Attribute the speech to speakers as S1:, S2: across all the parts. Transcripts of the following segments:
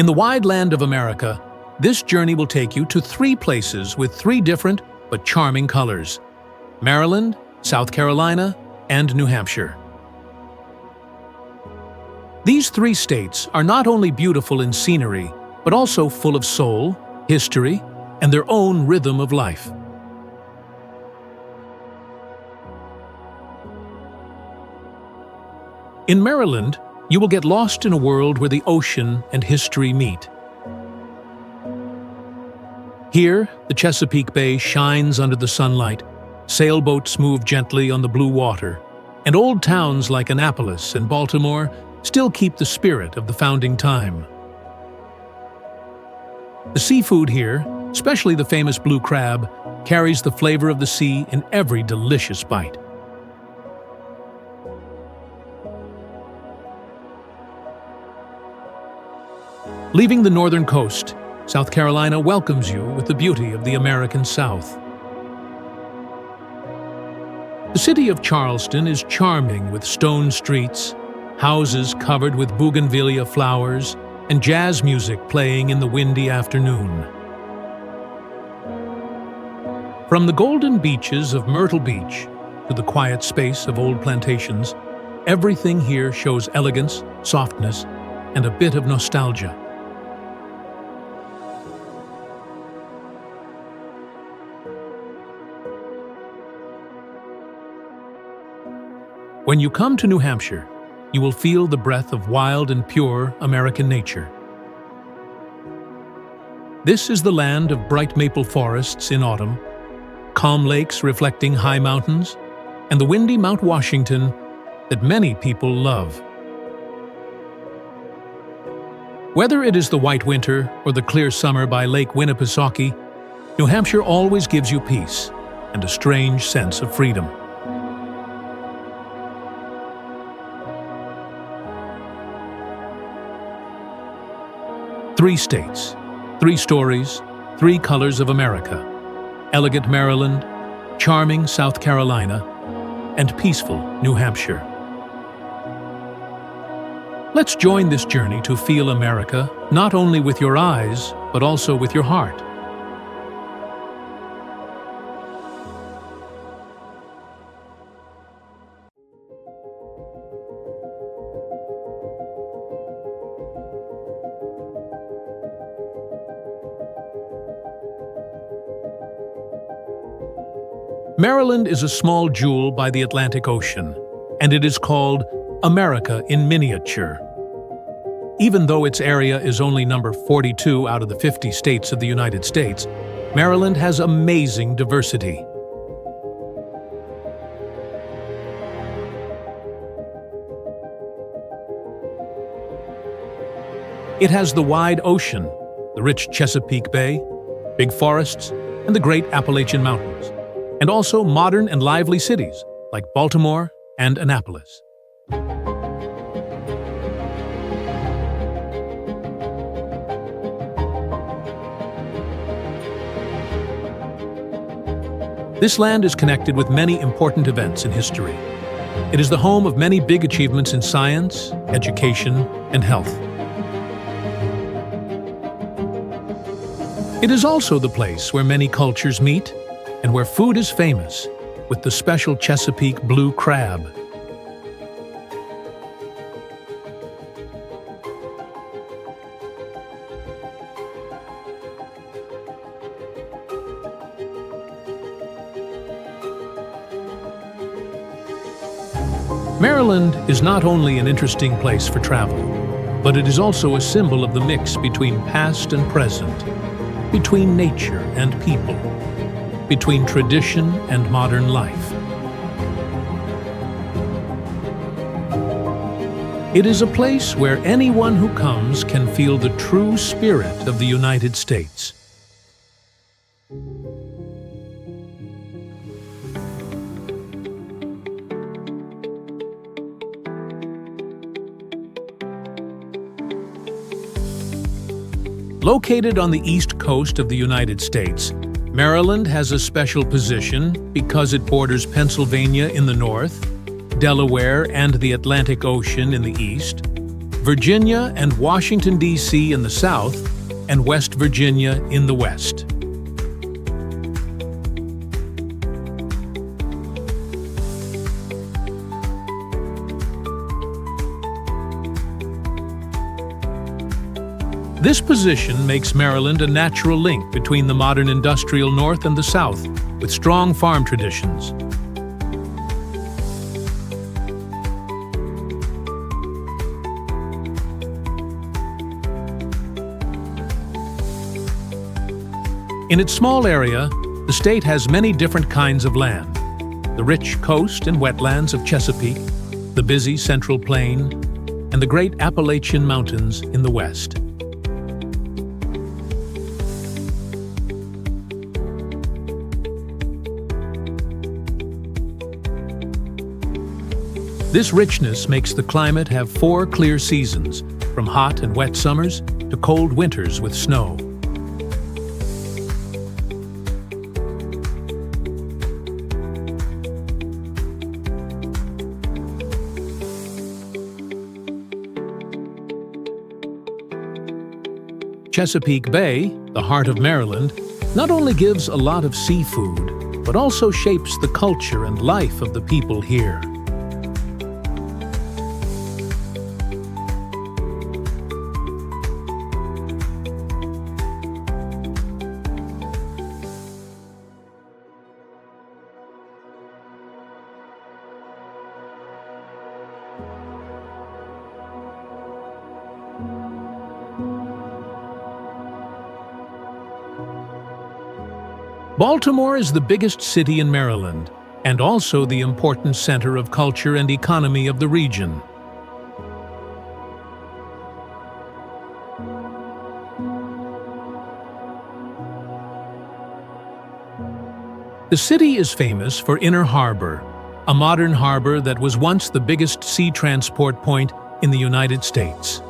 S1: In the wide land of America, this journey will take you to 3 places with 3 different but charming colors: Maryland, South Carolina, and New Hampshire. These 3 states are not only beautiful in scenery, but also full of soul, history, and their own rhythm of life. In Maryland, you will get lost in a world where the ocean and history meet. Here, the Chesapeake Bay shines under the sunlight, sailboats move gently on the blue water, and old towns like Annapolis and Baltimore still keep the spirit of the founding time. The seafood here, especially the famous blue crab, carries the flavor of the sea in every delicious bite. Leaving the northern coast, South Carolina welcomes you with the beauty of the American South. The city of Charleston is charming with stone streets, houses covered with bougainvillea flowers, and jazz music playing in the windy afternoon. From the golden beaches of Myrtle Beach to the quiet space of old plantations, everything here shows elegance, softness, and a bit of nostalgia. When you come to New Hampshire, you will feel the breath of wild and pure American nature. This is the land of bright maple forests in autumn, calm lakes reflecting high mountains, and the windy Mount Washington that many people love. Whether it is the white winter or the clear summer by Lake Winnipesaukee, New Hampshire always gives you peace and a strange sense of freedom. 3 states, 3 stories, 3 colors of America: elegant Maryland, charming South Carolina, and peaceful New Hampshire. Let's join this journey to feel America not only with your eyes, but also with your heart. Maryland is a small jewel by the Atlantic Ocean, and it is called America in miniature. Even though its area is only number 42 out of the 50 states of the United States, Maryland has amazing diversity. It has the wide ocean, the rich Chesapeake Bay, big forests, and the great Appalachian Mountains, and also modern and lively cities like Baltimore and Annapolis. This land is connected with many important events in history. It is the home of many big achievements in science, education, and health. It is also the place where many cultures meet and where food is famous, with the special Chesapeake blue crab. Maryland is not only an interesting place for travel, but it is also a symbol of the mix between past and present, between nature and people, between tradition and modern life. It is a place where anyone who comes can feel the true spirit of the United States. Located on the east coast of the United States, Maryland has a special position because it borders Pennsylvania in the north, Delaware and the Atlantic Ocean in the east, Virginia and Washington, D.C. in the south, and West Virginia in the west. This position makes Maryland a natural link between the modern industrial north and the south, with strong farm traditions. In its small area, the state has many different kinds of land: the rich coast and wetlands of Chesapeake, the busy Central Plain, and the great Appalachian Mountains in the west. This richness makes the climate have 4 clear seasons, from hot and wet summers to cold winters with snow. Chesapeake Bay, the heart of Maryland, not only gives a lot of seafood, but also shapes the culture and life of the people here. Baltimore is the biggest city in Maryland, and also the important center of culture and economy of the region. The city is famous for Inner Harbor, a modern harbor that was once the biggest sea transport point in the United States.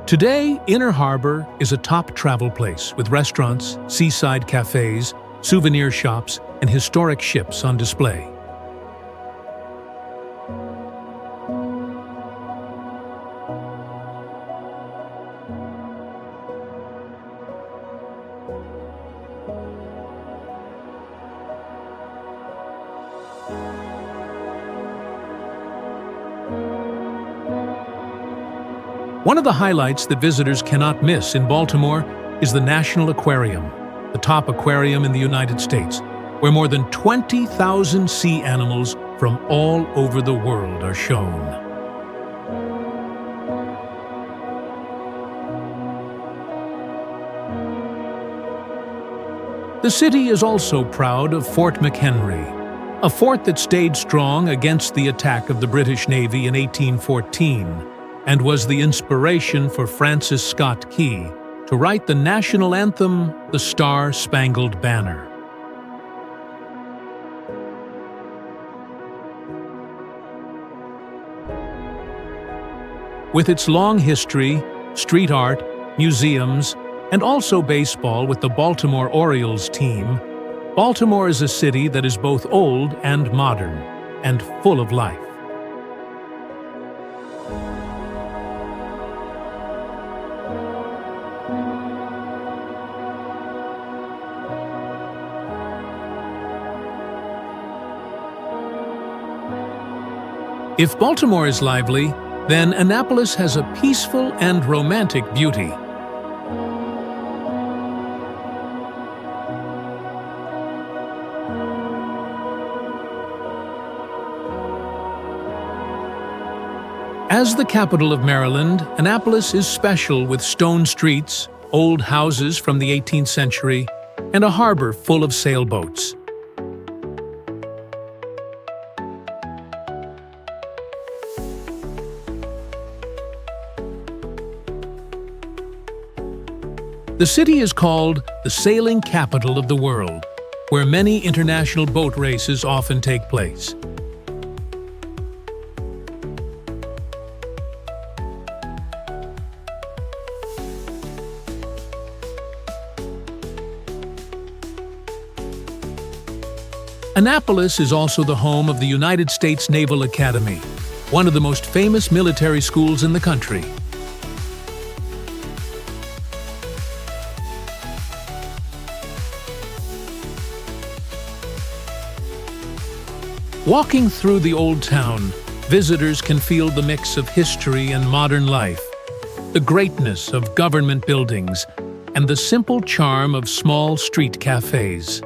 S1: Today, Inner Harbor is a top travel place with restaurants, seaside cafes, souvenir shops, and historic ships on display. One of the highlights that visitors cannot miss in Baltimore is the National Aquarium, the top aquarium in the United States, where more than 20,000 sea animals from all over the world are shown. The city is also proud of Fort McHenry, a fort that stayed strong against the attack of the British Navy in 1814, and was the inspiration for Francis Scott Key to write the national anthem, The Star-Spangled Banner. With its long history, street art, museums, and also baseball with the Baltimore Orioles team, Baltimore is a city that is both old and modern, and full of life. If Baltimore is lively, then Annapolis has a peaceful and romantic beauty. As the capital of Maryland, Annapolis is special with stone streets, old houses from the 18th century, and a harbor full of sailboats. The city is called the sailing capital of the world, where many international boat races often take place. Annapolis is also the home of the United States Naval Academy, one of the most famous military schools in the country. Walking through the old town, visitors can feel the mix of history and modern life, the greatness of government buildings, and the simple charm of small street cafes.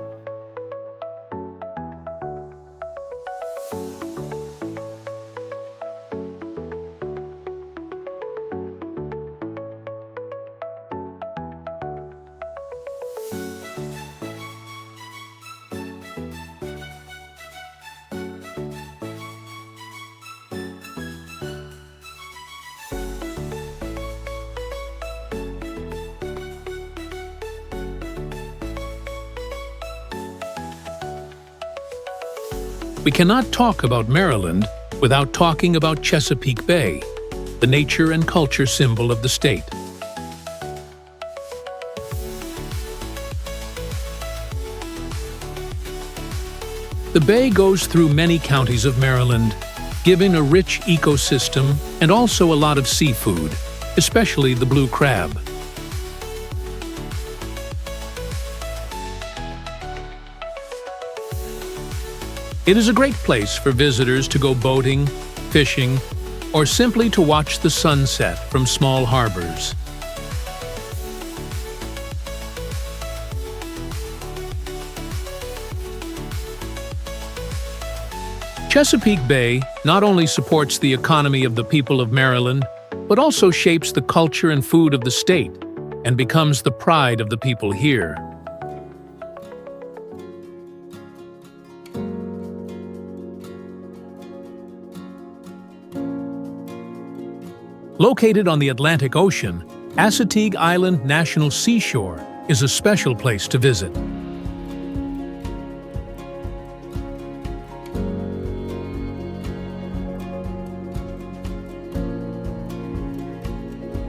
S1: We cannot talk about Maryland without talking about Chesapeake Bay, the nature and culture symbol of the state. The bay goes through many counties of Maryland, giving a rich ecosystem and also a lot of seafood, especially the blue crab. It is a great place for visitors to go boating, fishing, or simply to watch the sunset from small harbors. Chesapeake Bay not only supports the economy of the people of Maryland, but also shapes the culture and food of the state and becomes the pride of the people here. Located on the Atlantic Ocean, Assateague Island National Seashore is a special place to visit.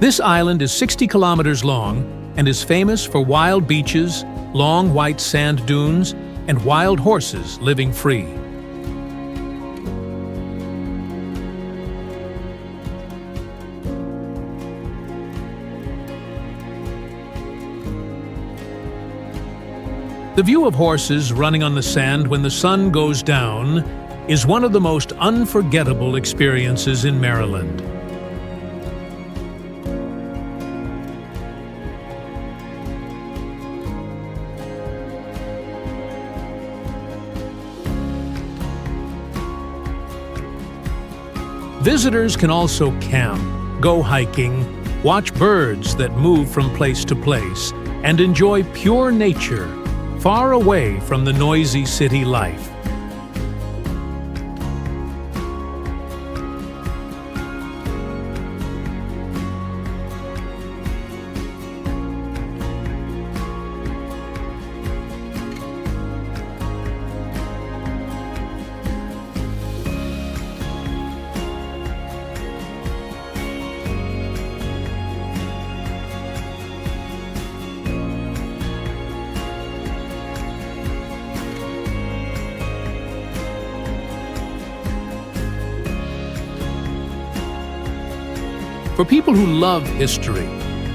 S1: This island is 60 kilometers long and is famous for wild beaches, long white sand dunes, and wild horses living free. The view of horses running on the sand when the sun goes down is one of the most unforgettable experiences in Maryland. Visitors can also camp, go hiking, watch birds that move from place to place, and enjoy pure nature, far away from the noisy city life. For people who love history,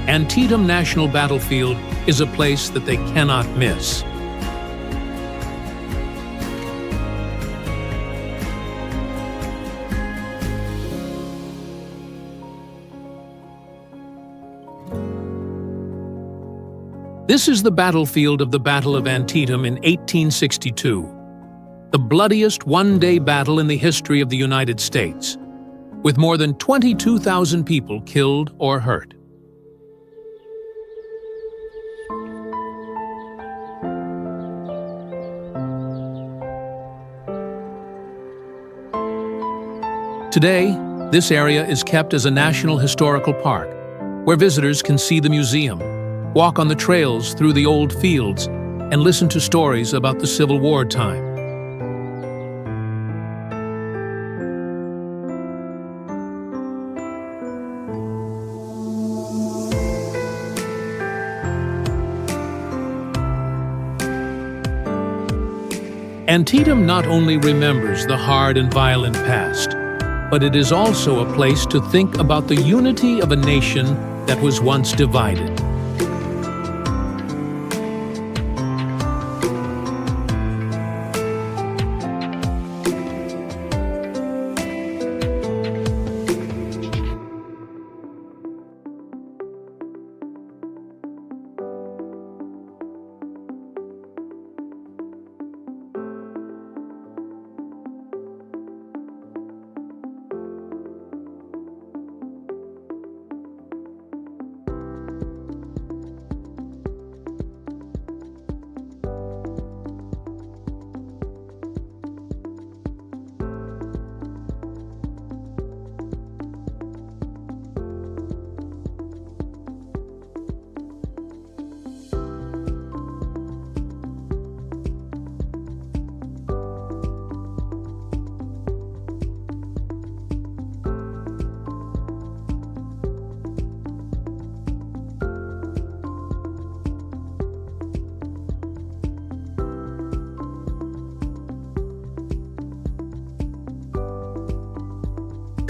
S1: Antietam National Battlefield is a place that they cannot miss. This is the battlefield of the Battle of Antietam in 1862, the bloodiest one-day battle in the history of the United States, with more than 22,000 people killed or hurt. Today, this area is kept as a National Historical Park, where visitors can see the museum, walk on the trails through the old fields, and listen to stories about the Civil War time. Antietam not only remembers the hard and violent past, but it is also a place to think about the unity of a nation that was once divided.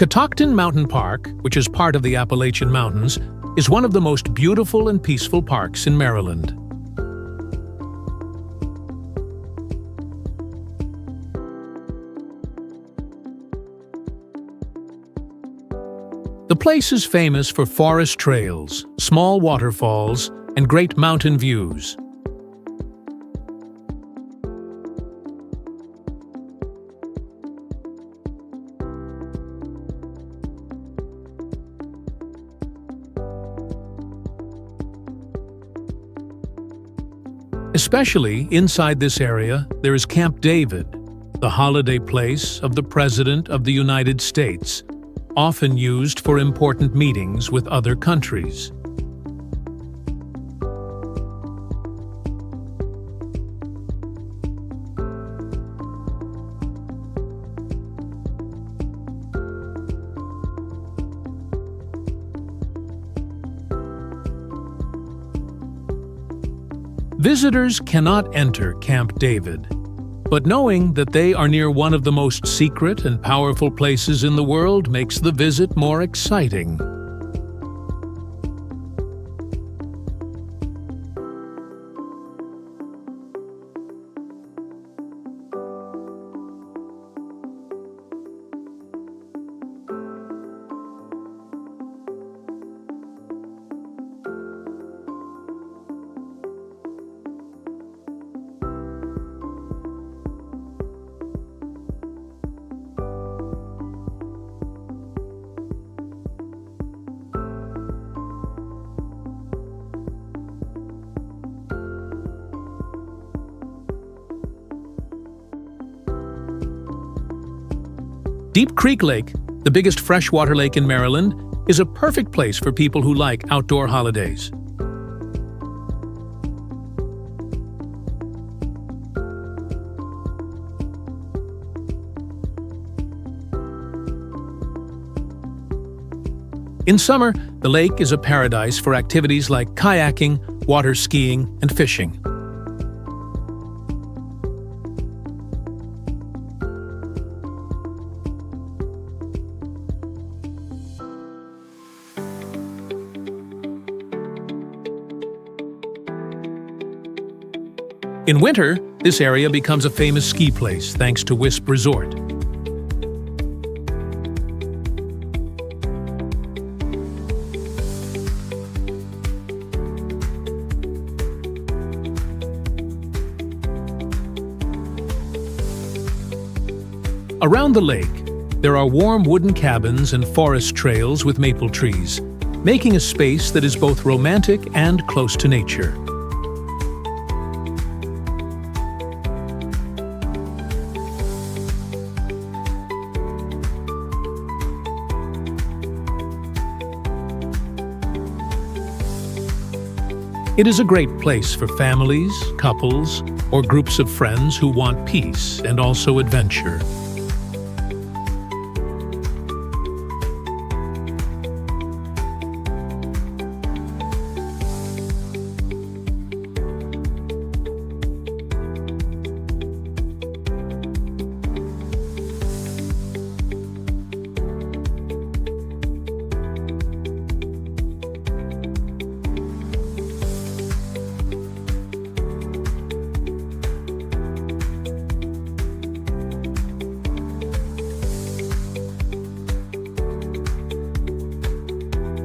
S1: Catoctin Mountain Park, which is part of the Appalachian Mountains, is one of the most beautiful and peaceful parks in Maryland. The place is famous for forest trails, small waterfalls, and great mountain views. Especially inside this area, there is Camp David, the holiday place of the President of the United States, often used for important meetings with other countries. Visitors cannot enter Camp David, but knowing that they are near one of the most secret and powerful places in the world makes the visit more exciting. Deep Creek Lake, the biggest freshwater lake in Maryland, is a perfect place for people who like outdoor holidays. In summer, the lake is a paradise for activities like kayaking, water skiing, and fishing. In winter, this area becomes a famous ski place thanks to Wisp Resort. Around the lake, there are warm wooden cabins and forest trails with maple trees, making a space that is both romantic and close to nature. It is a great place for families, couples, or groups of friends who want peace and also adventure.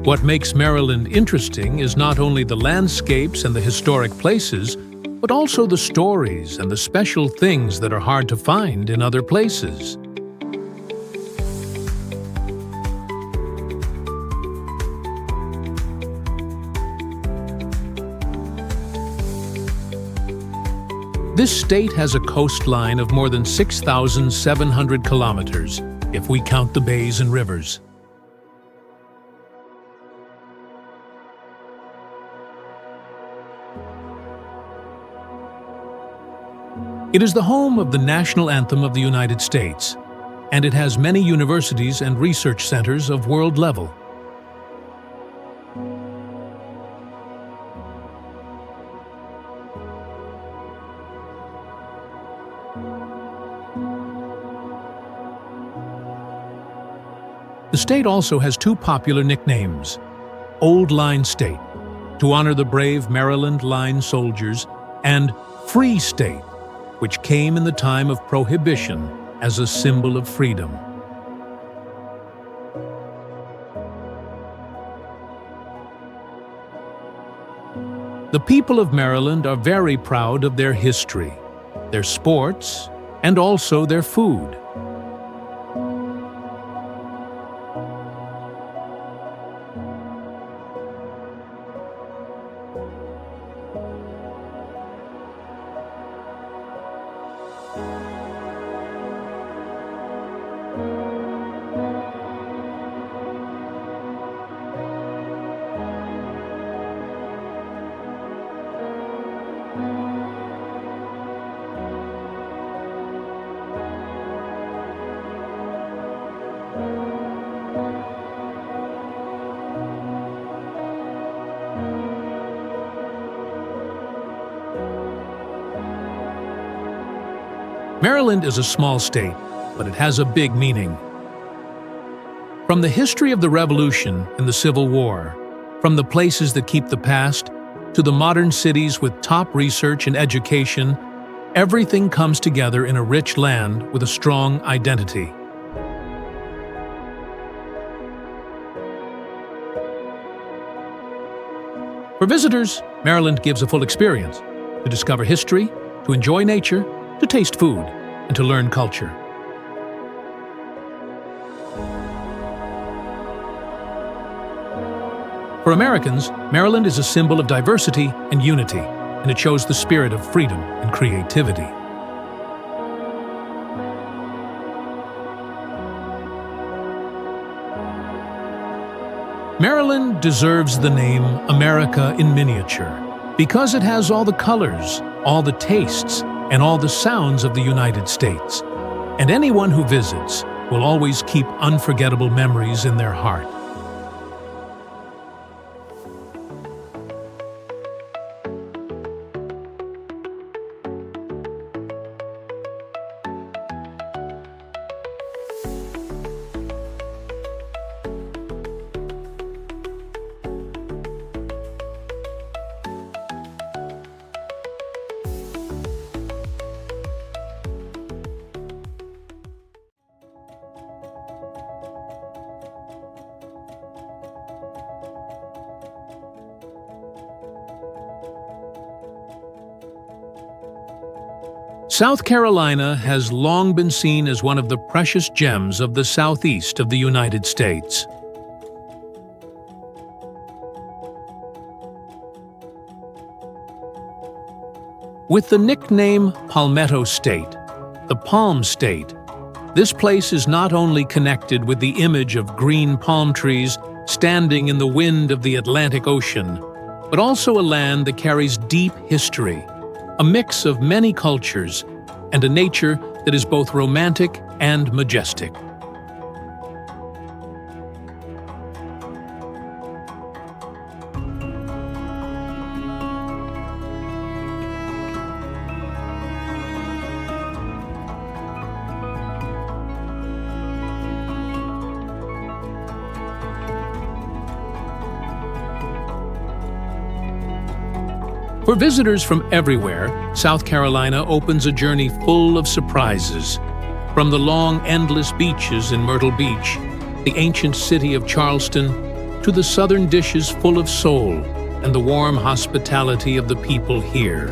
S1: What makes Maryland interesting is not only the landscapes and the historic places, but also the stories and the special things that are hard to find in other places. This state has a coastline of more than 6,700 kilometers, if we count the bays and rivers. It is the home of the national anthem of the United States, and it has many universities and research centers of world level. The state also has two popular nicknames: Old Line State, to honor the brave Maryland Line soldiers, and Free State, which came in the time of Prohibition as a symbol of freedom. The people of Maryland are very proud of their history, their sports, and also their food. Maryland is a small state, but it has a big meaning. From the history of the Revolution and the Civil War, from the places that keep the past, to the modern cities with top research and education, everything comes together in a rich land with a strong identity. For visitors, Maryland gives a full experience to discover history, to enjoy nature, to taste food, and to learn culture. For Americans, Maryland is a symbol of diversity and unity, and it shows the spirit of freedom and creativity. Maryland deserves the name America in miniature because it has all the colors, all the tastes, and all the sounds of the United States. And anyone who visits will always keep unforgettable memories in their heart. South Carolina has long been seen as one of the precious gems of the southeast of the United States. With the nickname Palmetto State, the Palm State, this place is not only connected with the image of green palm trees standing in the wind of the Atlantic Ocean, but also a land that carries deep history, a mix of many cultures, and a nature that is both romantic and majestic. For visitors from everywhere, South Carolina opens a journey full of surprises. From the long, endless beaches in Myrtle Beach, the ancient city of Charleston, to the southern dishes full of soul and the warm hospitality of the people here.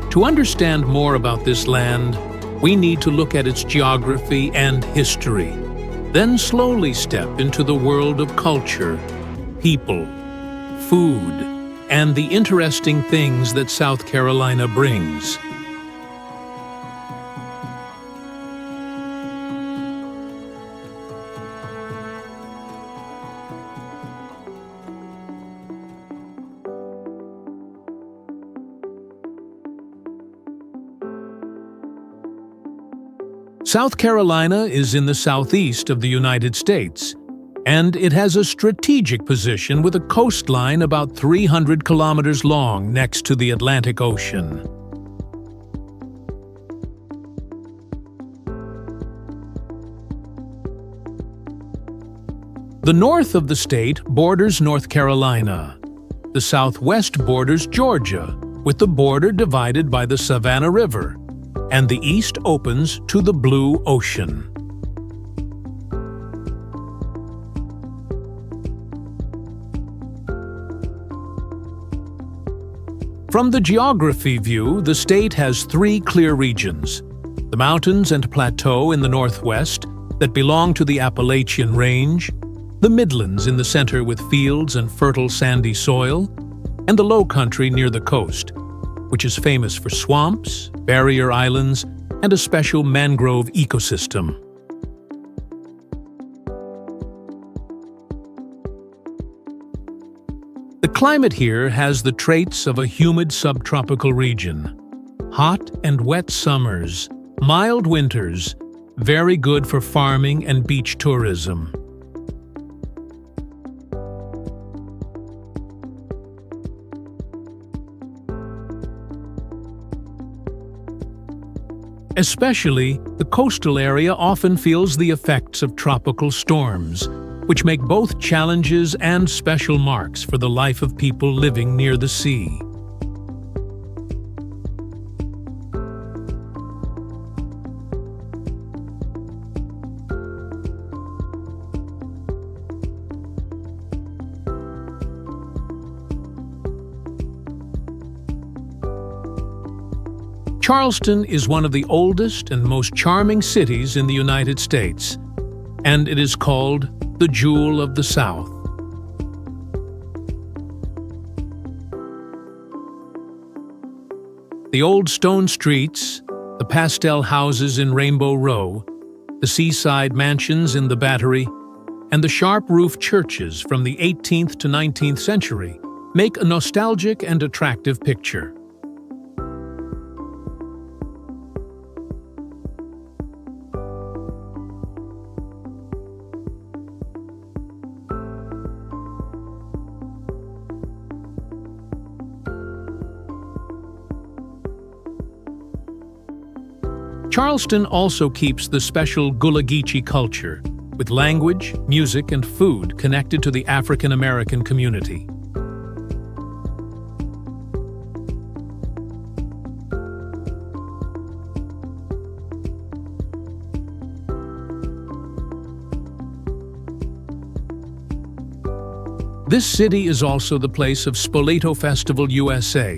S1: To understand more about this land, we need to look at its geography and history, then slowly step into the world of culture, people, food, and the interesting things that South Carolina brings. South Carolina is in the southeast of the United States, and it has a strategic position with a coastline about 300 kilometers long next to the Atlantic Ocean. The north of the state borders North Carolina. The southwest borders Georgia, with the border divided by the Savannah River, and the east opens to the Blue Ocean. From the geography view, the state has three clear regions: the mountains and plateau in the northwest that belong to the Appalachian Range, the Midlands in the center with fields and fertile sandy soil, and the low country near the coast, which is famous for swamps, barrier islands, and a special mangrove ecosystem. The climate here has the traits of a humid subtropical region. Hot and wet summers, mild winters, very good for farming and beach tourism. Especially, the coastal area often feels the effects of tropical storms, which make both challenges and special marks for the life of people living near the sea. Charleston is one of the oldest and most charming cities in the United States, and it is called the Jewel of the South. The old stone streets, the pastel houses in Rainbow Row, the seaside mansions in the Battery, and the sharp-roofed churches from the 18th to 19th century make a nostalgic and attractive picture. Charleston also keeps the special Gullah Geechee culture, with language, music, and food connected to the African American community. This city is also the place of Spoleto Festival USA,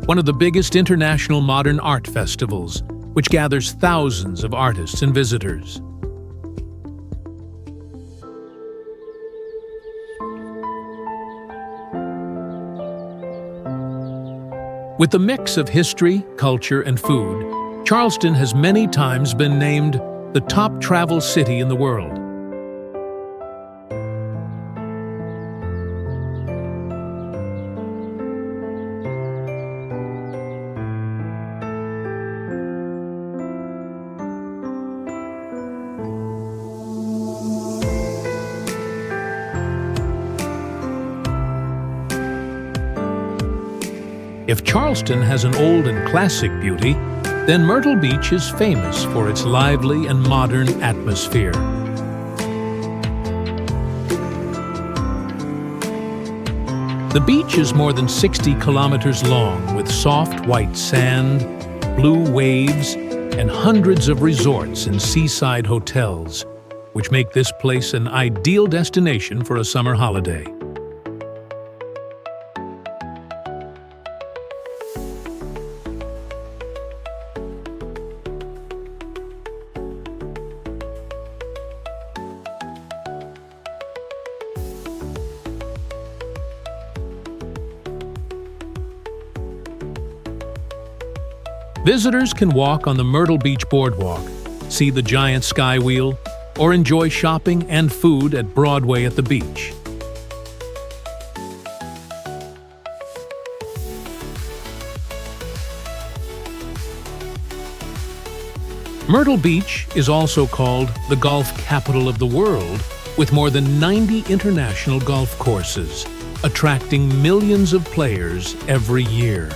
S1: one of the biggest international modern art festivals, which gathers thousands of artists and visitors. With the mix of history, culture, and food, Charleston has many times been named the top travel city in the world. If Charleston has an old and classic beauty, then Myrtle Beach is famous for its lively and modern atmosphere. The beach is more than 60 kilometers long with soft white sand, blue waves and hundreds of resorts and seaside hotels, which make this place an ideal destination for a summer holiday. Visitors can walk on the Myrtle Beach Boardwalk, see the giant sky wheel, or enjoy shopping and food at Broadway at the beach. Myrtle Beach is also called the golf capital of the world, with more than 90 international golf courses, attracting millions of players every year.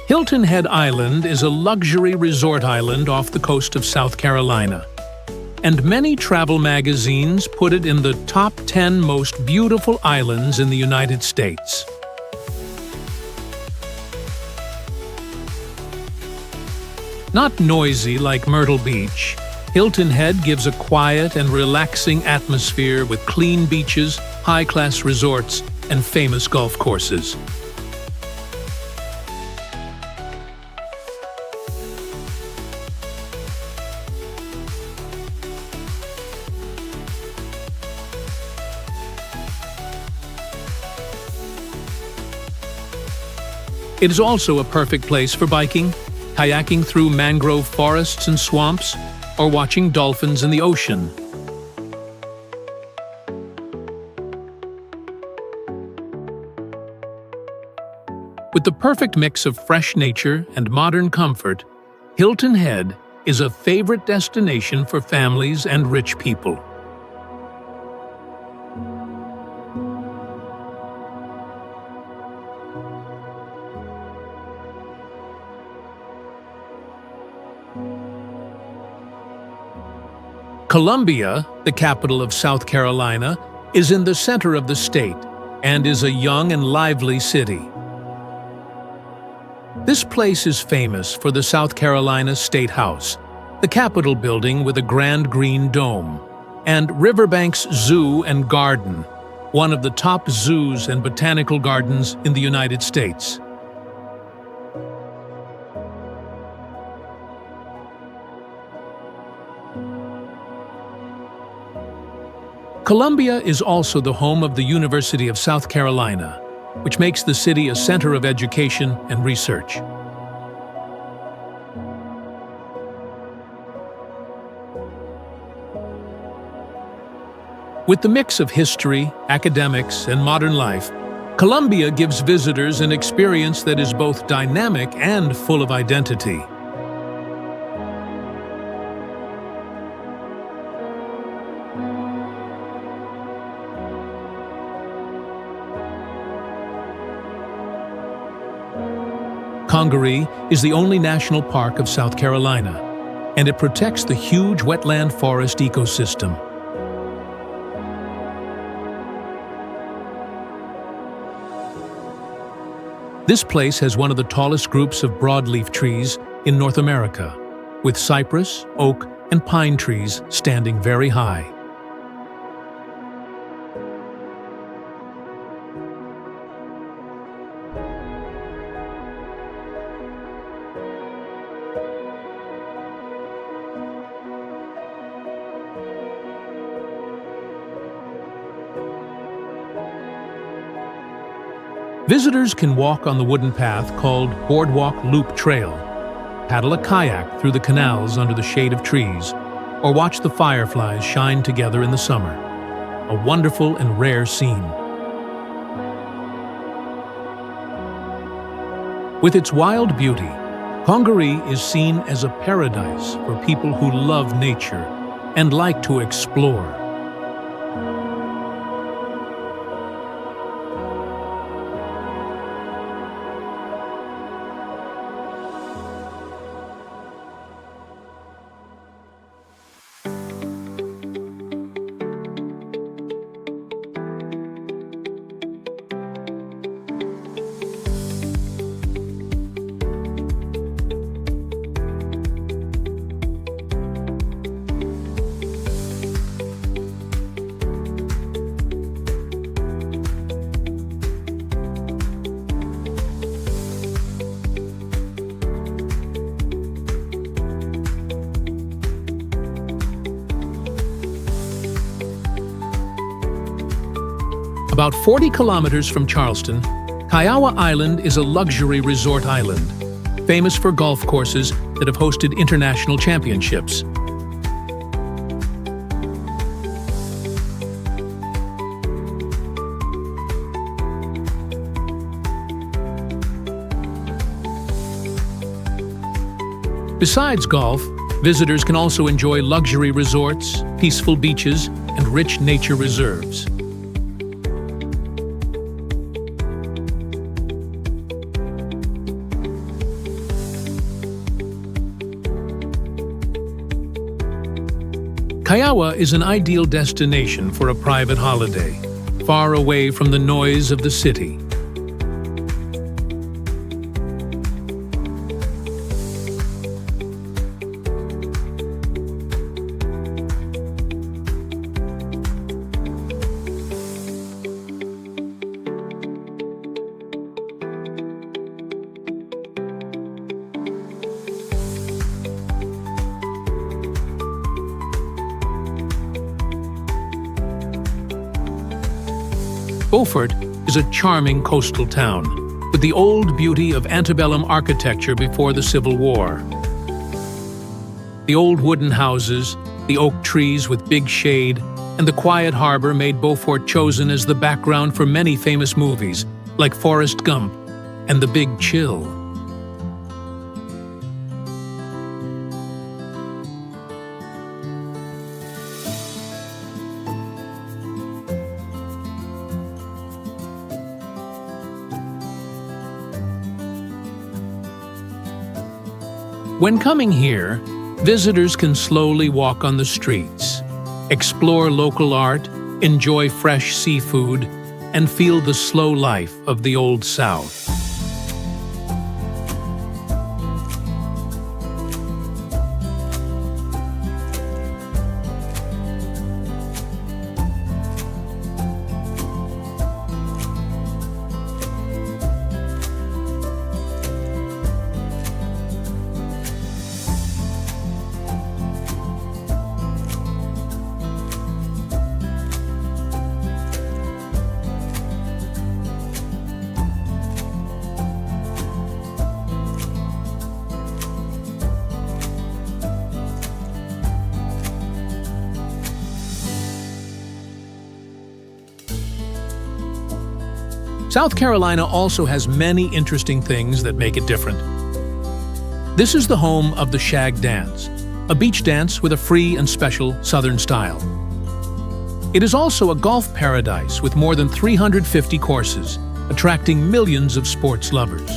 S1: Hilton Head Island is a luxury resort island off the coast of South Carolina, and many travel magazines put it in the top 10 most beautiful islands in the United States. Not noisy like Myrtle Beach, Hilton Head gives a quiet and relaxing atmosphere with clean beaches, high-class resorts, and famous golf courses. It is also a perfect place for biking, kayaking through mangrove forests and swamps, or watching dolphins in the ocean. With the perfect mix of fresh nature and modern comfort, Hilton Head is a favorite destination for families and rich people. Columbia, the capital of South Carolina, is in the center of the state and is a young and lively city. This place is famous for the South Carolina State House, the Capitol building with a grand green dome, and Riverbanks Zoo and Garden, one of the top zoos and botanical gardens in the United States. Columbia is also the home of the University of South Carolina, which makes the city a center of education and research. With the mix of history, academics, and modern life, Columbia gives visitors an experience that is both dynamic and full of identity. Congaree is the only national park of South Carolina, and it protects the huge wetland forest ecosystem. This place has one of the tallest groups of broadleaf trees in North America, with cypress, oak, and pine trees standing very high. Visitors can walk on the wooden path called Boardwalk Loop Trail, paddle a kayak through the canals under the shade of trees, or watch the fireflies shine together in the summer. a wonderful and rare scene. With its wild beauty, Congaree is seen as a paradise for people who love nature and like to explore. About 40 kilometers from Charleston, Kiowa Island is a luxury resort island, famous for golf courses that have hosted international championships. Besides golf, visitors can also enjoy luxury resorts, peaceful beaches, and rich nature reserves. Kiowa is an ideal destination for a private holiday, far away from the noise of the city. Beaufort is a charming coastal town, with the old beauty of antebellum architecture before the Civil War. The old wooden houses, the oak trees with big shade, and the quiet harbor made Beaufort chosen as the background for many famous movies, like Forrest Gump and The Big Chill. When coming here, visitors can slowly walk on the streets, explore local art, enjoy fresh seafood, and feel the slow life of the Old South. South Carolina also has many interesting things that make it different. This is the home of the shag dance, a beach dance with a free and special Southern style. It is also a golf paradise with more than 350 courses, attracting millions of sports lovers.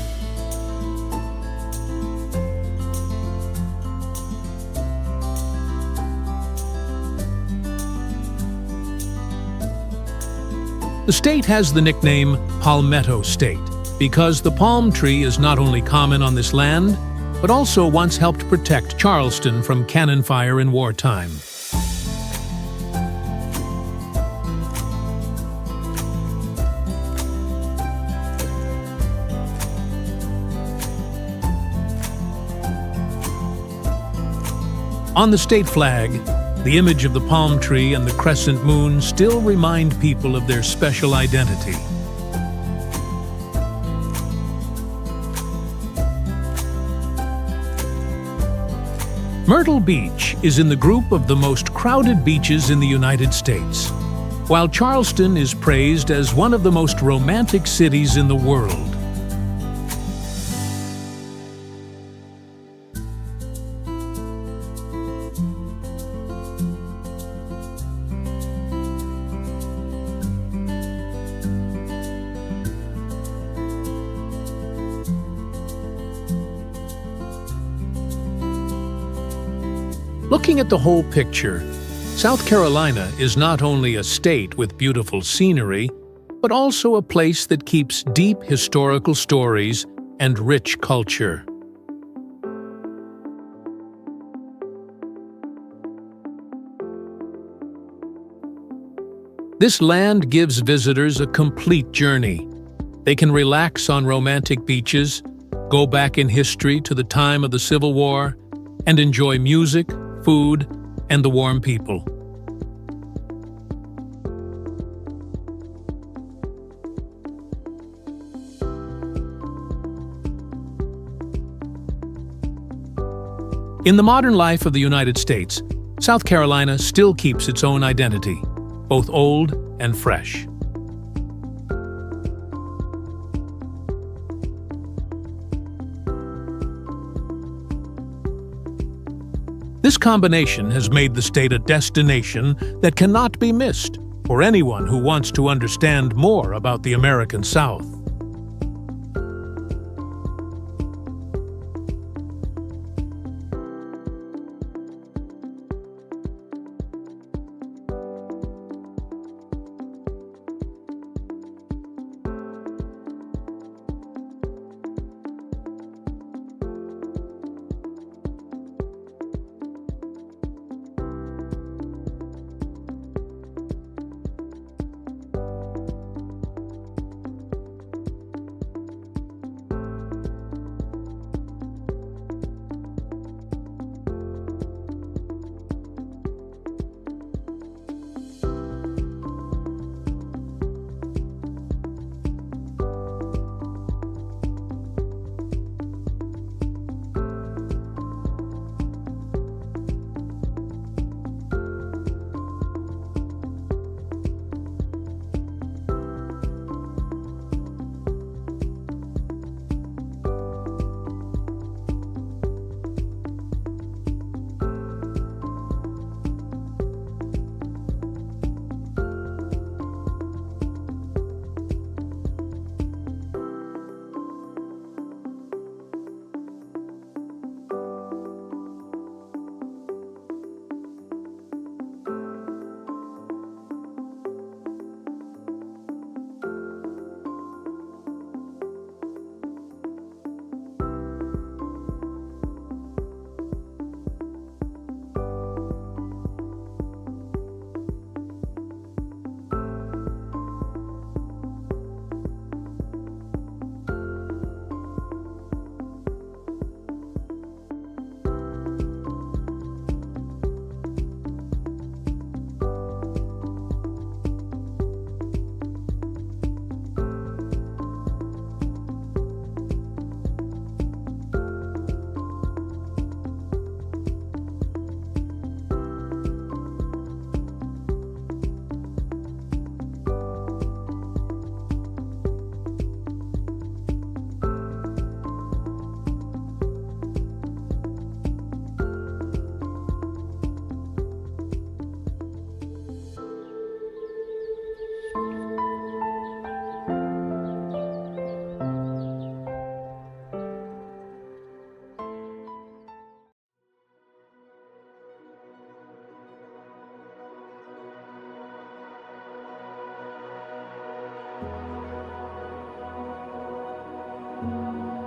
S1: The state has the nickname Palmetto State because the palm tree is not only common on this land, but also once helped protect Charleston from cannon fire in wartime. On the state flag, the image of the palm tree and the crescent moon still remind people of their special identity. Myrtle Beach is in the group of the most crowded beaches in the United States. while Charleston is praised as one of the most romantic cities in the world. Looking at the whole picture, South Carolina is not only a state with beautiful scenery, but also a place that keeps deep historical stories and rich culture. This land gives visitors a complete journey. They can relax on romantic beaches, go back in history to the time of the Civil War, and enjoy music, food, and the warm people. In the modern life of the United States, South Carolina still keeps its own identity, both old and fresh. This combination has made the state a destination that cannot be missed for anyone who wants to understand more about the American South.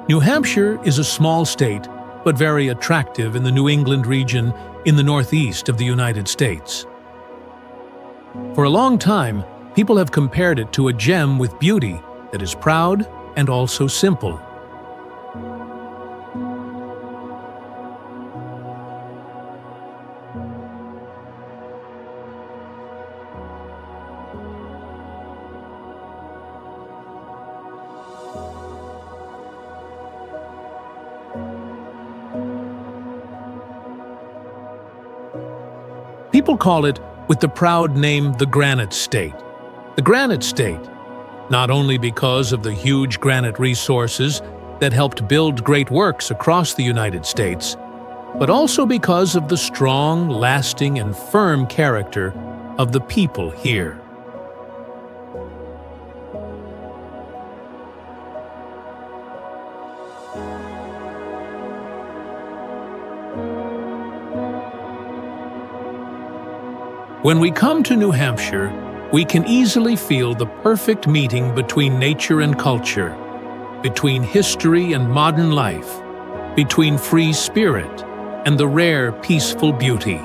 S1: New Hampshire is a small state, but very attractive in the New England region in the northeast of the United States. For a long time, people have compared it to a gem with beauty that is proud and also simple. People call it with the proud name the Granite State. The Granite State, not only because of the huge granite resources that helped build great works across the United States, but also because of the strong, lasting, and firm character of the people here. When we come to New Hampshire, we can easily feel the perfect meeting between nature and culture, between history and modern life, between free spirit and the rare, peaceful beauty.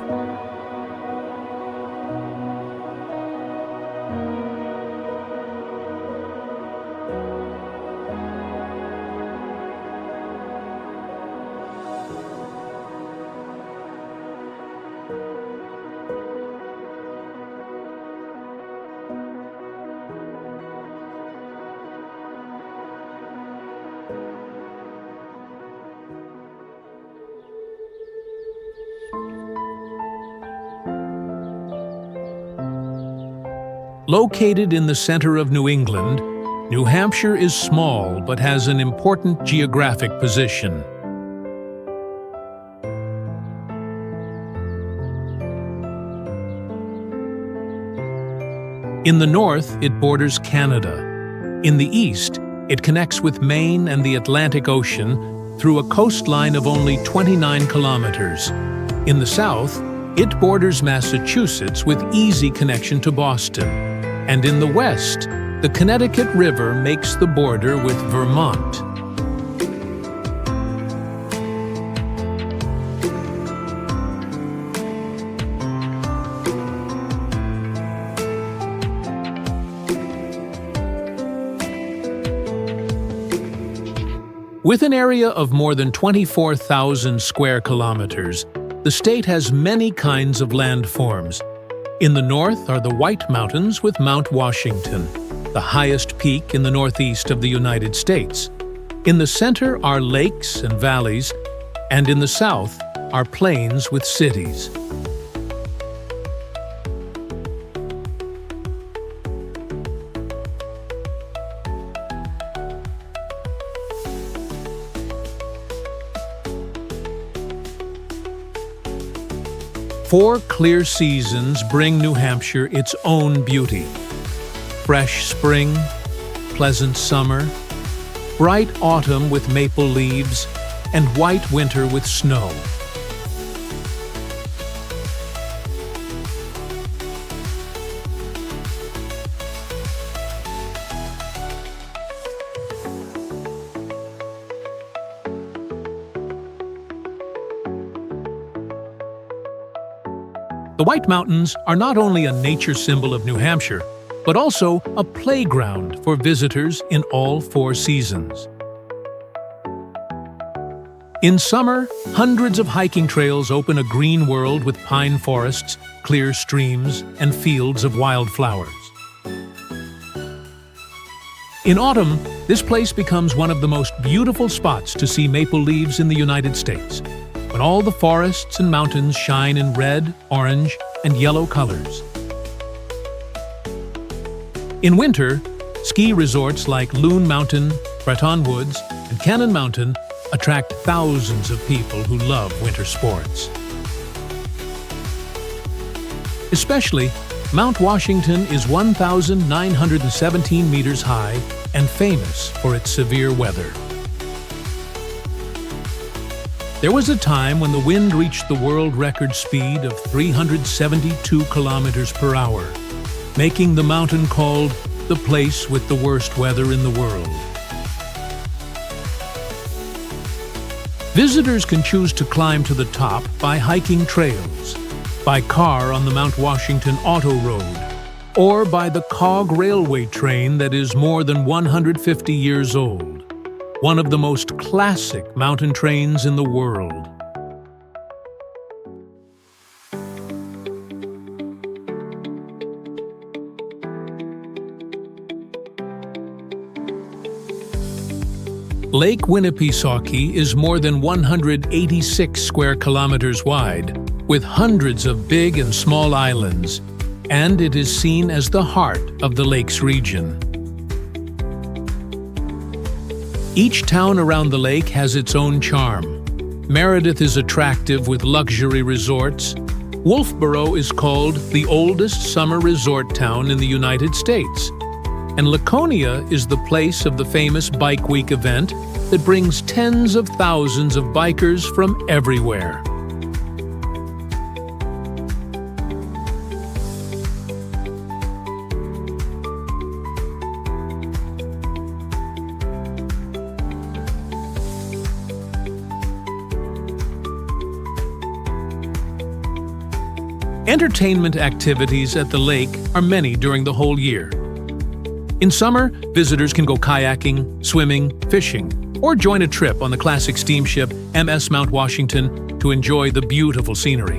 S1: Located in the center of New England, New Hampshire is small but has an important geographic position. In the north, it borders Canada. In the east, it connects with Maine and the Atlantic Ocean through a coastline of only 29 kilometers. In the south, it borders Massachusetts with easy connection to Boston. And in the west, the Connecticut River makes the border with Vermont. With an area of more than 24,000 square kilometers, the state has many kinds of landforms. In the north are the White Mountains with Mount Washington, the highest peak in the northeast of the United States. In the center are lakes and valleys, and in the south are plains with cities. Four clear seasons bring New Hampshire its own beauty. Fresh spring, pleasant summer, bright autumn with maple leaves, and white winter with snow. The White Mountains are not only a nature symbol of New Hampshire, but also a playground for visitors in all four seasons. In summer, hundreds of hiking trails open a green world with pine forests, clear streams, and fields of wildflowers. In autumn, this place becomes one of the most beautiful spots to see maple leaves in the United States, when all the forests and mountains shine in red, orange, and yellow colors. In winter, ski resorts like Loon Mountain, Breton Woods, and Cannon Mountain attract thousands of people who love winter sports. Especially, Mount Washington is 1,917 meters high and famous for its severe weather. There was a time when the wind reached the world record speed of 372 kilometers per hour, making the mountain called the place with the worst weather in the world. Visitors can choose to climb to the top by hiking trails, by car on the Mount Washington Auto Road, or by the cog railway train that is more than 150 years old. One of the most classic mountain trains in the world. Lake Winnipesaukee is more than 186 square kilometers wide, with hundreds of big and small islands, and it is seen as the heart of the lake's region. Each town around the lake has its own charm. Meredith is attractive with luxury resorts. Wolfboro is called the oldest summer resort town in the United States. And Laconia is the place of the famous Bike Week event that brings tens of thousands of bikers from everywhere. Entertainment activities at the lake are many during the whole year. In summer, visitors can go kayaking, swimming, fishing, or join a trip on the classic steamship MS Mount Washington to enjoy the beautiful scenery.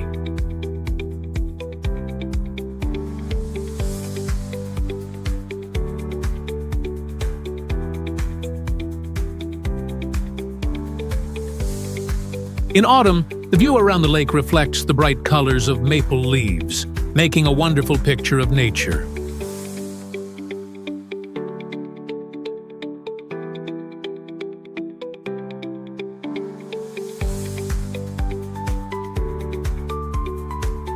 S1: In autumn, the view around the lake reflects the bright colors of maple leaves, making a wonderful picture of nature.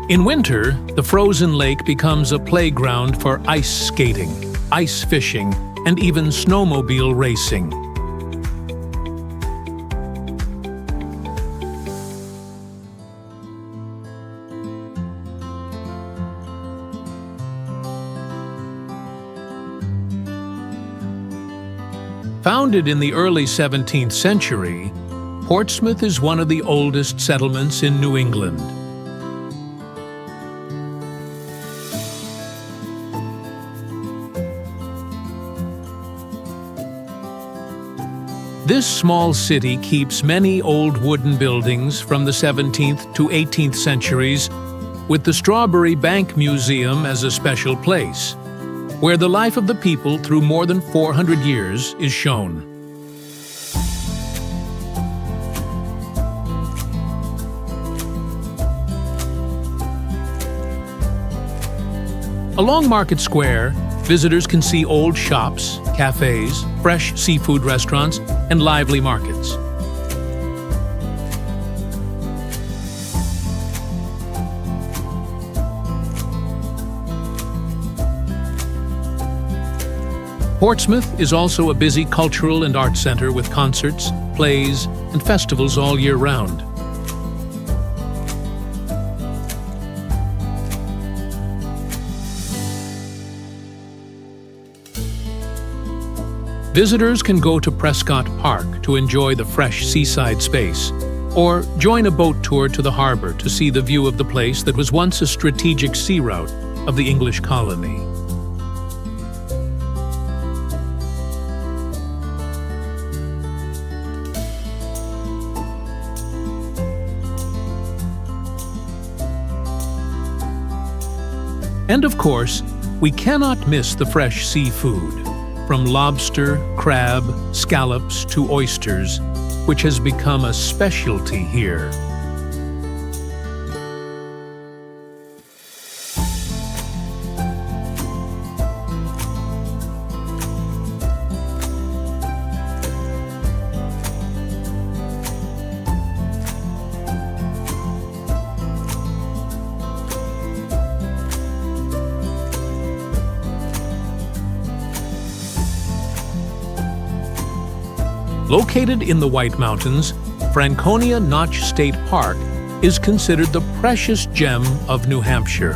S1: In winter, the frozen lake becomes a playground for ice skating, ice fishing, and even snowmobile racing. Founded in the early 17th century, Portsmouth is one of the oldest settlements in New England. This small city keeps many old wooden buildings from the 17th to 18th centuries, with the Strawberry Bank Museum as a special place, where the life of the people through more than 400 years is shown. Along Market Square, visitors can see old shops, cafes, fresh seafood restaurants, and lively markets. Portsmouth is also a busy cultural and art center with concerts, plays, and festivals all year round. Visitors can go to Prescott Park to enjoy the fresh seaside space, or join a boat tour to the harbor to see the view of the place that was once a strategic sea route of the English colony. And of course, we cannot miss the fresh seafood, from lobster, crab, scallops to oysters, which has become a specialty here. Located in the White Mountains, Franconia Notch State Park is considered the precious gem of New Hampshire.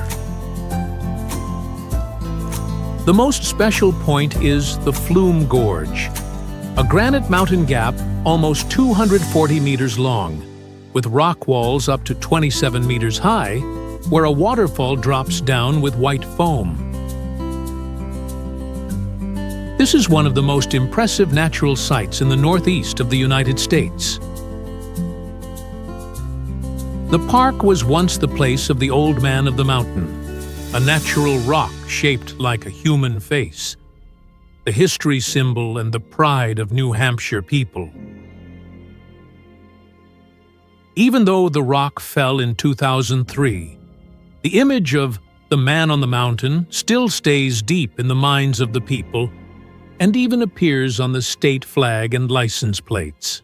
S1: The most special point is the Flume Gorge, a granite mountain gap almost 240 meters long, with rock walls up to 27 meters high, where a waterfall drops down with white foam. This is one of the most impressive natural sights in the northeast of the United States. The park was once the place of the Old Man of the Mountain, a natural rock shaped like a human face, the history symbol and the pride of New Hampshire people. Even though the rock fell in 2003, the image of The man on the mountain still stays deep in the minds of the people and even appears on the state flag and license plates.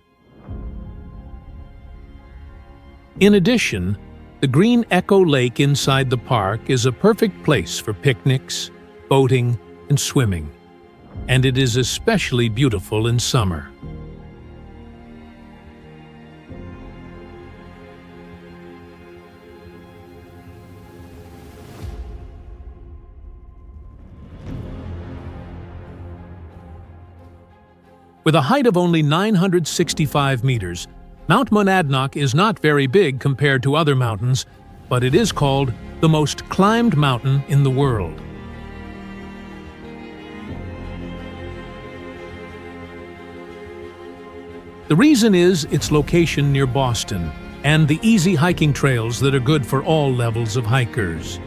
S1: In addition, the green Echo Lake inside the park is a perfect place for picnics, boating, and swimming, and it is especially beautiful in summer. With a height of only 965 meters, Mount Monadnock is not very big compared to other mountains, but it is called the most climbed mountain in the world. The reason is its location near Boston and the easy hiking trails that are good for all levels of hikers.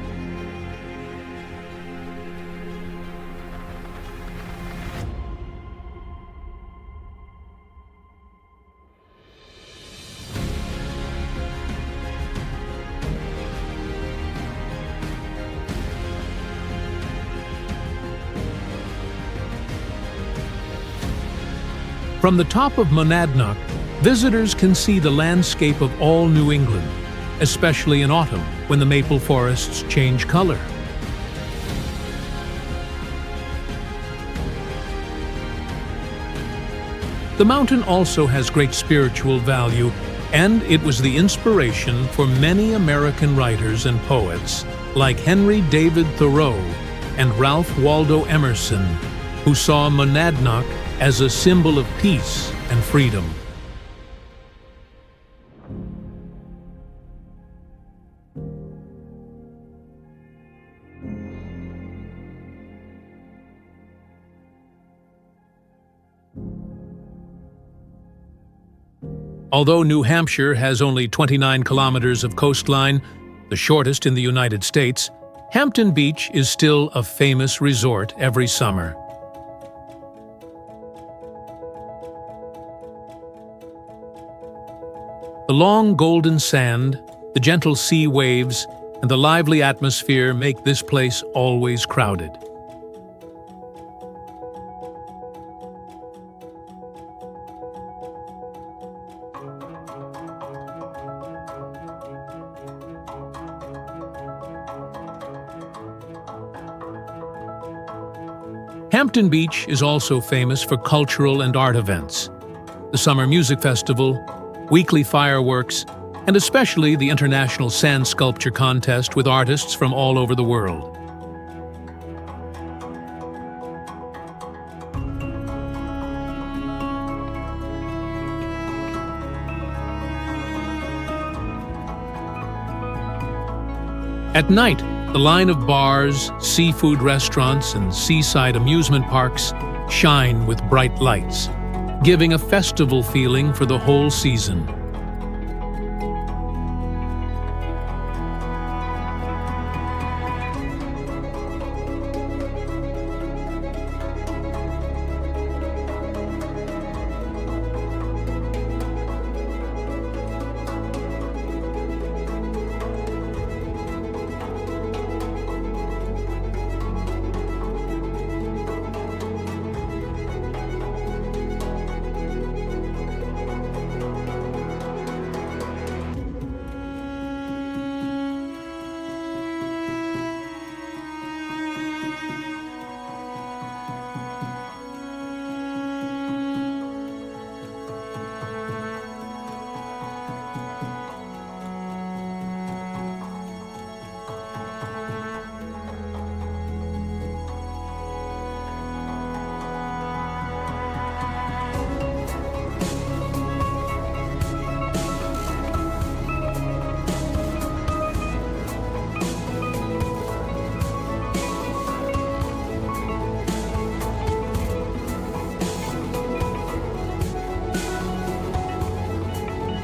S1: From the top of Monadnock, visitors can see the landscape of all New England, especially in autumn when the maple forests change color. The mountain also has great spiritual value, and it was the inspiration for many American writers and poets like Henry David Thoreau and Ralph Waldo Emerson, who saw Monadnock as a symbol of peace and freedom. Although New Hampshire has only 29 kilometers of coastline, the shortest in the United States, Hampton Beach is still a famous resort every summer. The long golden sand, the gentle sea waves, and the lively atmosphere make this place always crowded. Hampton Beach is also famous for cultural and art events. The Summer Music Festival, weekly fireworks, and especially the International Sand Sculpture Contest with artists from all over the world. At night, the line of bars, seafood restaurants, and seaside amusement parks shine with bright lights, giving a festival feeling for the whole season.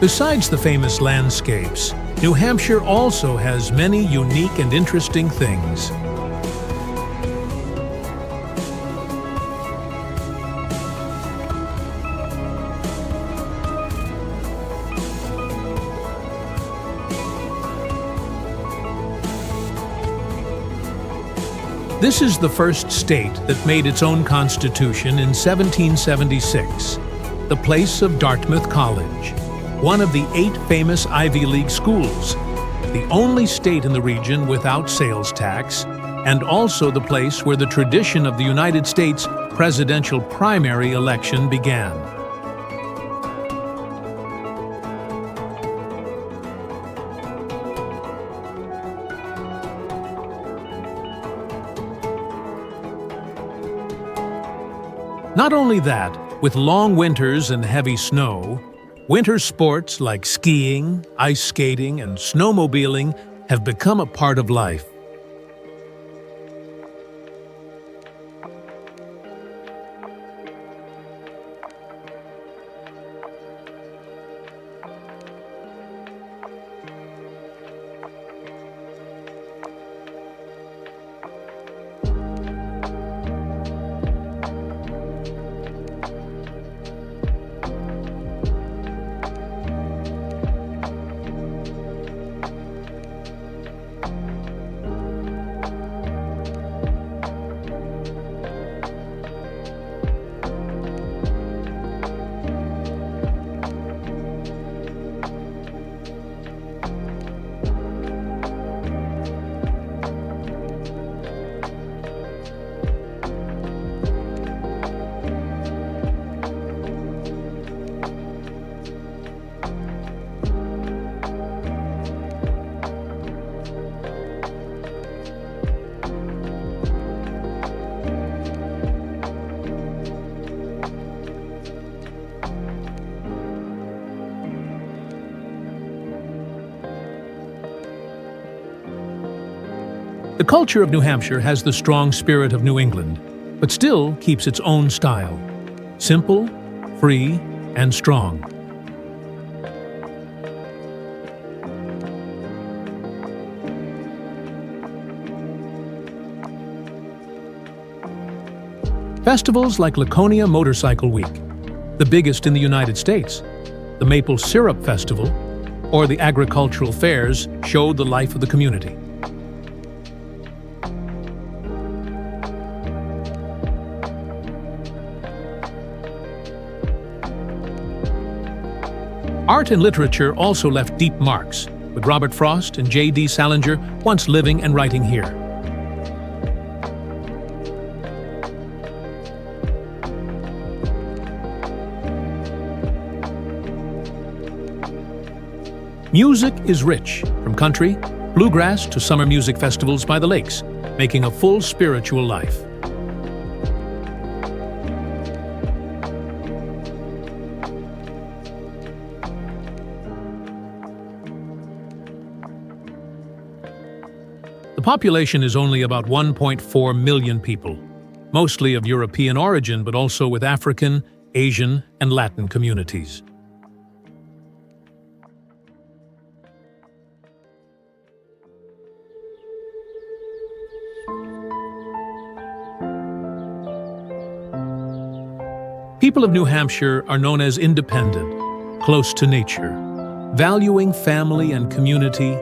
S1: Besides the famous landscapes, New Hampshire also has many unique and interesting things. This is the first state that made its own constitution in 1776, the place of Dartmouth College, one of the 8 famous Ivy League schools, the only state in the region without sales tax, and also the place where the tradition of the United States presidential primary election began. Not only that, with long winters and heavy snow, winter sports like skiing, ice skating, and snowmobiling have become a part of life. The culture of New Hampshire has the strong spirit of New England, but still keeps its own style. Simple, free, and strong. Festivals like Laconia Motorcycle Week, the biggest in the United States, the Maple Syrup Festival, or the agricultural fairs show the life of the community. Art and literature also left deep marks, with Robert Frost and J.D. Salinger once living and writing here. Music is rich, from country, bluegrass to summer music festivals by the lakes, making a full spiritual life. The population is only about 1.4 million people, mostly of European origin, but also with African, Asian, and Latin communities. People of New Hampshire are known as independent, close to nature, valuing family and community,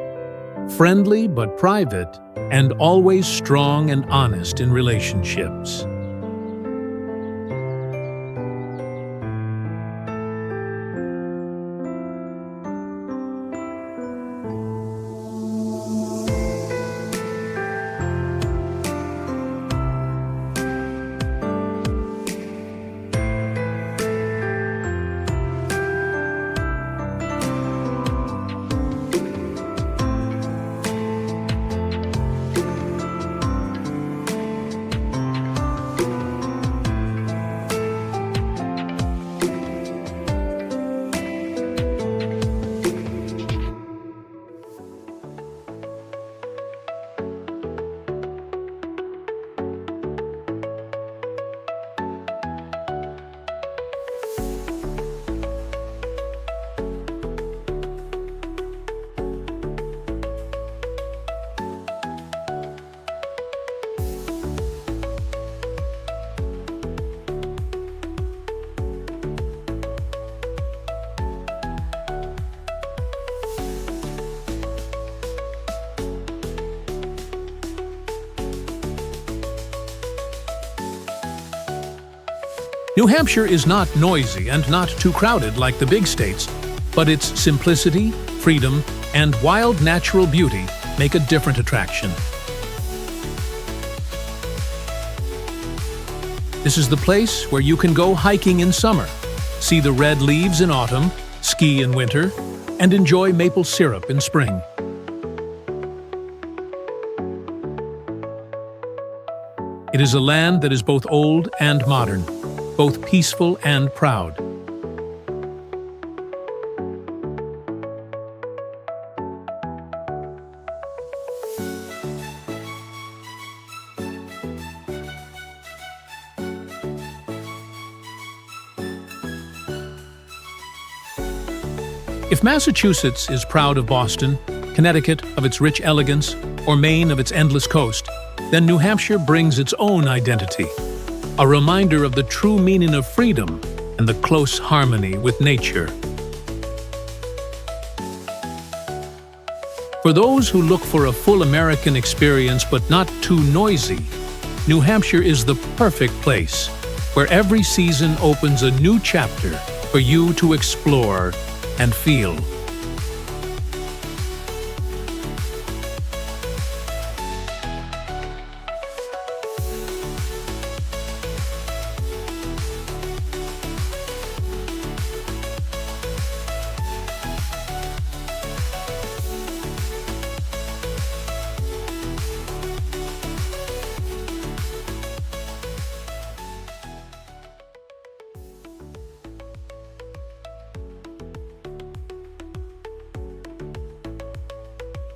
S1: friendly but private, and always strong and honest in relationships. New Hampshire is not noisy and not too crowded like the big states, but its simplicity, freedom, and wild natural beauty make a different attraction. This is the place where you can go hiking in summer, see the red leaves in autumn, ski in winter, and enjoy maple syrup in spring. It is a land that is both old and modern, both peaceful and proud. If Massachusetts is proud of Boston, Connecticut of its rich elegance, or Maine of its endless coast, then New Hampshire brings its own identity, a reminder of the true meaning of freedom and the close harmony with nature. For those who look for a full American experience but not too noisy, New Hampshire is the perfect place, where every season opens a new chapter for you to explore and feel.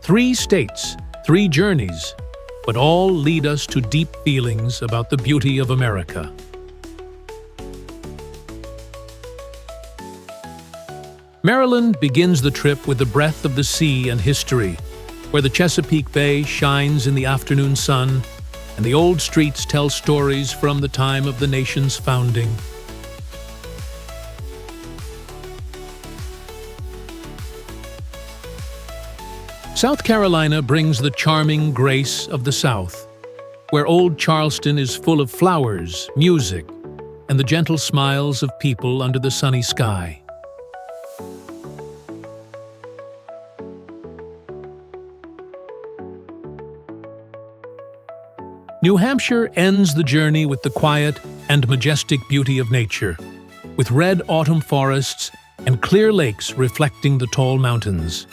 S1: Three states, three journeys, but all lead us to deep feelings about the beauty of America. Maryland begins the trip with the breath of the sea and history, where the Chesapeake Bay shines in the afternoon sun, and the old streets tell stories from the time of the nation's founding. South Carolina brings the charming grace of the South, where old Charleston is full of flowers, music, and the gentle smiles of people under the sunny sky. New Hampshire ends the journey with the quiet and majestic beauty of nature, with red autumn forests and clear lakes reflecting the tall mountains.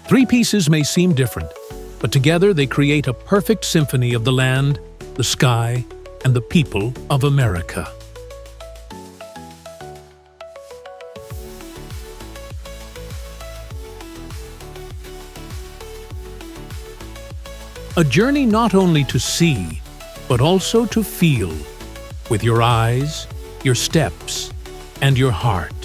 S1: Three pieces may seem different, but together they create a perfect symphony of the land, the sky, and the people of America. A journey not only to see, but also to feel, with your eyes, your steps, and your heart.